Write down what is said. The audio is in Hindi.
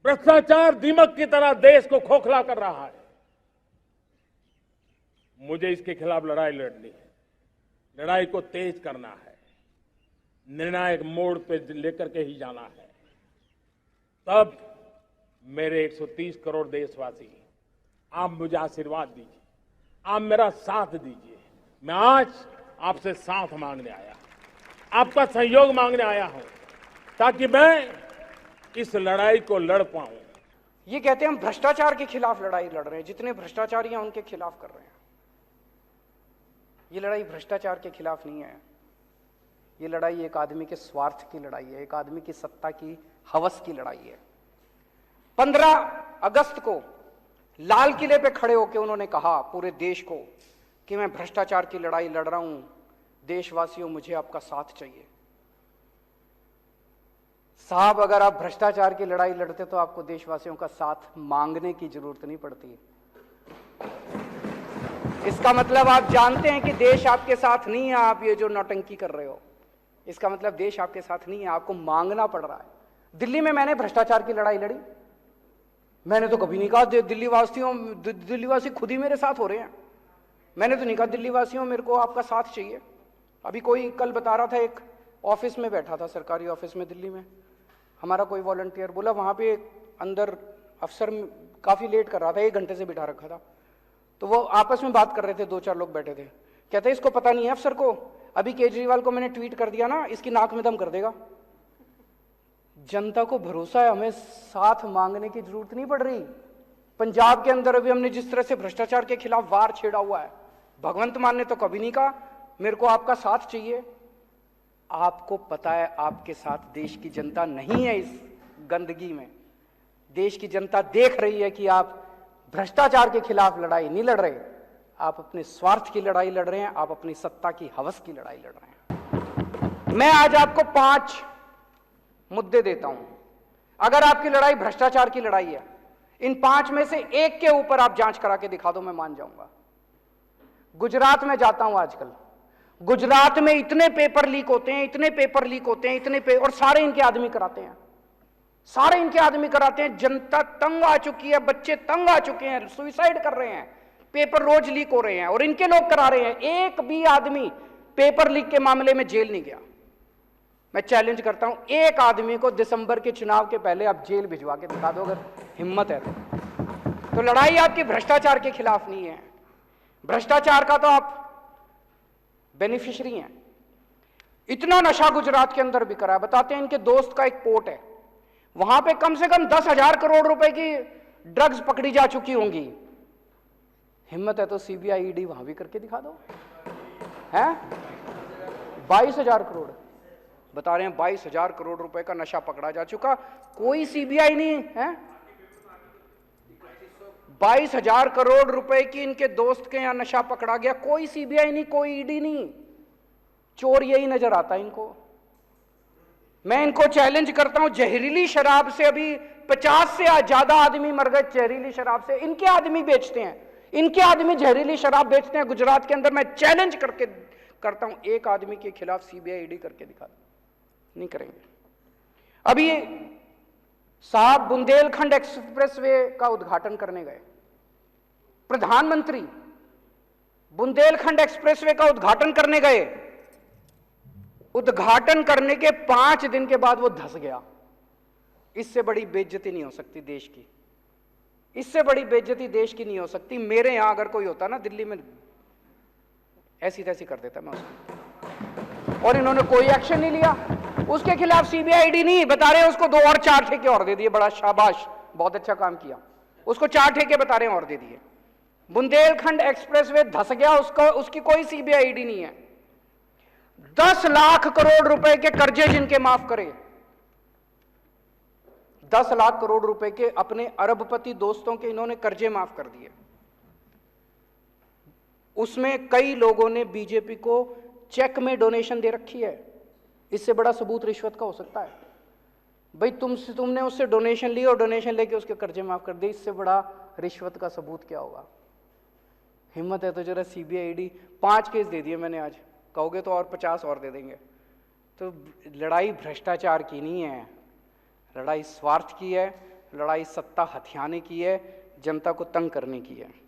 भ्रष्टाचार दीमक की तरह देश को खोखला कर रहा है। मुझे इसके खिलाफ लड़ाई लड़नी है, लड़ाई को तेज करना है, निर्णायक मोड़ पे लेकर के ही जाना है। तब मेरे 130 करोड़ देशवासी, आप मुझे आशीर्वाद दीजिए, आप मेरा साथ दीजिए। मैं आज आपसे साथ मांगने आया, आपका सहयोग मांगने आया हूं, ताकि मैं इस लड़ाई को लड़ पाऊं। ये कहते हैं हम भ्रष्टाचार के खिलाफ लड़ाई लड़ रहे हैं, जितने भ्रष्टाचारी हैं उनके खिलाफ कर रहे हैं। ये लड़ाई भ्रष्टाचार के खिलाफ नहीं है, ये लड़ाई एक आदमी के स्वार्थ की लड़ाई है, एक आदमी की सत्ता की हवस की लड़ाई है। 15 अगस्त को लाल किले पे खड़े होकर उन्होंने कहा पूरे देश को कि मैं भ्रष्टाचार की लड़ाई लड़ रहा हूं, देशवासियों मुझे आपका साथ चाहिए। साहब, अगर आप भ्रष्टाचार की लड़ाई लड़ते तो आपको देशवासियों का साथ मांगने की जरूरत नहीं पड़ती। इसका मतलब आप जानते हैं कि देश आपके साथ नहीं है, आप ये जो नौटंकी कर रहे हो, इसका मतलब देश आपके साथ नहीं है, आपको मांगना पड़ रहा है। दिल्ली में मैंने भ्रष्टाचार की लड़ाई लड़ी, मैंने तो कभी नहीं कहा दिल्लीवासी खुद ही मेरे साथ हो रहे हैं। मैंने तो नहीं कहा दिल्ली वासियों मेरे को आपका साथ चाहिए। अभी कोई कल बता रहा था, एक ऑफिस में बैठा था, सरकारी ऑफिस में दिल्ली में, हमारा कोई वॉलंटियर बोला वहां पे अंदर अफसर काफी लेट कर रहा था, 1 घंटे से बिठा रखा था, तो वो आपस में बात कर रहे थे, 2-4 लोग बैठे थे। कहते इसको पता नहीं है अफसर को, अभी केजरीवाल को मैंने ट्वीट कर दिया ना, इसकी नाक में दम कर देगा। जनता को भरोसा है, हमें साथ मांगने की जरूरत नहीं पड़ रही। पंजाब के अंदर अभी हमने जिस तरह से भ्रष्टाचार के खिलाफ वार छेड़ा हुआ है, भगवंत मान ने तो कभी नहीं कहा मेरे को आपका साथ चाहिए। आपको पता है आपके साथ देश की जनता नहीं है। इस गंदगी में देश की जनता देख रही है कि आप भ्रष्टाचार के खिलाफ लड़ाई नहीं लड़ रहे, आप अपने स्वार्थ की लड़ाई लड़ रहे हैं, आप अपनी सत्ता की हवस की लड़ाई लड़ रहे हैं। मैं आज आपको 5 मुद्दे देता हूं। अगर आपकी लड़ाई भ्रष्टाचार की लड़ाई है, इन 5 में से एक के ऊपर आप जांच करा के दिखा दो, मैं मान जाऊंगा। गुजरात में जाता हूं आजकल, गुजरात में इतने पेपर लीक होते हैं, इतने पेपर लीक होते हैं, और सारे इनके आदमी कराते हैं, सारे इनके आदमी कराते हैं। जनता तंग आ चुकी है, बच्चे तंग आ चुके हैं, सुसाइड कर रहे हैं, पेपर रोज लीक हो रहे हैं और इनके लोग करा रहे हैं। एक भी आदमी पेपर लीक के मामले में जेल नहीं गया। मैं चैलेंज करता हूं, एक आदमी को दिसंबर के चुनाव के पहले आप जेल भिजवा के दिखा दो, अगर हिम्मत है तो लड़ाई आपकी भ्रष्टाचार के खिलाफ नहीं है, भ्रष्टाचार का तो आप बेनिफिशियरी हैं। इतना नशा गुजरात के अंदर बिक रहा है। बताते हैं, इनके दोस्त का एक पोर्ट है, वहां पे कम से कम 10,000 करोड़ रुपए की ड्रग्स पकड़ी जा चुकी होंगी। हिम्मत है तो सीबीआई ईडी वहां भी करके दिखा दो। हैं 22,000 करोड़ बता रहे हैं, 22,000 करोड़ रुपए का नशा पकड़ा जा चुका, कोई सीबीआई नहीं है। 22,000 करोड़ रुपए की इनके दोस्त के यहां नशा पकड़ा गया, कोई सीबीआई नहीं, कोई ईडी नहीं। चोर यही नजर आता है इनको। मैं इनको चैलेंज करता हूं, जहरीली शराब से अभी 50 से ज्यादा आदमी मर गए। जहरीली शराब से इनके आदमी बेचते हैं, इनके आदमी जहरीली शराब बेचते हैं गुजरात के अंदर। मैं चैलेंज करके करता हूं, एक आदमी के खिलाफ सीबीआई ईडी करके दिखा दो, नहीं करेंगे। अभी साहब बुंदेलखंड एक्सप्रेसवे का उद्घाटन करने गए, प्रधानमंत्री बुंदेलखंड एक्सप्रेसवे का उद्घाटन करने गए, उद्घाटन करने के 5 दिन के बाद वो धंस गया। इससे बड़ी बेइज्जती नहीं हो सकती देश की, इससे बड़ी बेइज्जती देश की नहीं हो सकती। मेरे यहां अगर कोई होता ना दिल्ली में, ऐसी तैसी कर देता मैं उसको, और इन्होंने कोई एक्शन नहीं लिया। उसके खिलाफ सीबीआई ईडी नहीं, बता रहे हैं उसको 2 और 4 ठेके और दे दिए। बड़ा शाबाश, बहुत अच्छा काम किया। उसको 4 ठेके बता रहे हैं और दे दिए। बुंदेलखंड एक्सप्रेसवे धंस गया, उसकी कोई सीबीआई ईडी नहीं है। 10 लाख करोड़ रुपए के कर्जे जिनके माफ करे, 10 लाख करोड़ रुपए के अपने अरबपति दोस्तों के इन्होंने कर्जे माफ कर दिए। उसमें कई लोगों ने बीजेपी को चेक में डोनेशन दे रखी है। इससे बड़ा सबूत रिश्वत का हो सकता है? भाई तुमने उससे डोनेशन ली और डोनेशन लेके उसके कर्जे माफ कर दिए, इससे बड़ा रिश्वत का सबूत क्या होगा? हिम्मत है तो जरा सीबीआई ईडी, 5 केस दे दिए मैंने आज, कहोगे तो और 50 और दे देंगे। तो लड़ाई भ्रष्टाचार की नहीं है, लड़ाई स्वार्थ की है, लड़ाई सत्ता हथियाने की है, जनता को तंग करने की है।